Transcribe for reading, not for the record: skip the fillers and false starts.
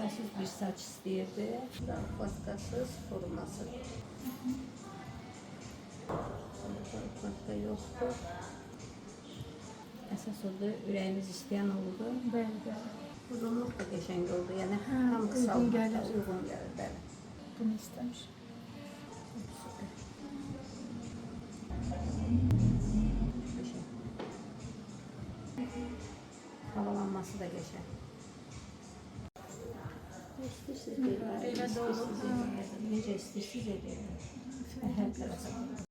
Baskasız bir saç istəyirdi. Baskasız, korumasız. Baskı yoktur. Əsas oldu, ürəyimiz istəyən oldu. Bəli. Uzunluq da qəşəng oldu. Yəni Hə, tam uyğun qısalmaqda gəlir. uyğun gəlir. Bəli. Bunu istemişim. Süper. Qəşəng. Havalanması da qəşəng. İstəyirsiniz, Elə də olur. necə istəyirsiniz edin. Hər tərəfə.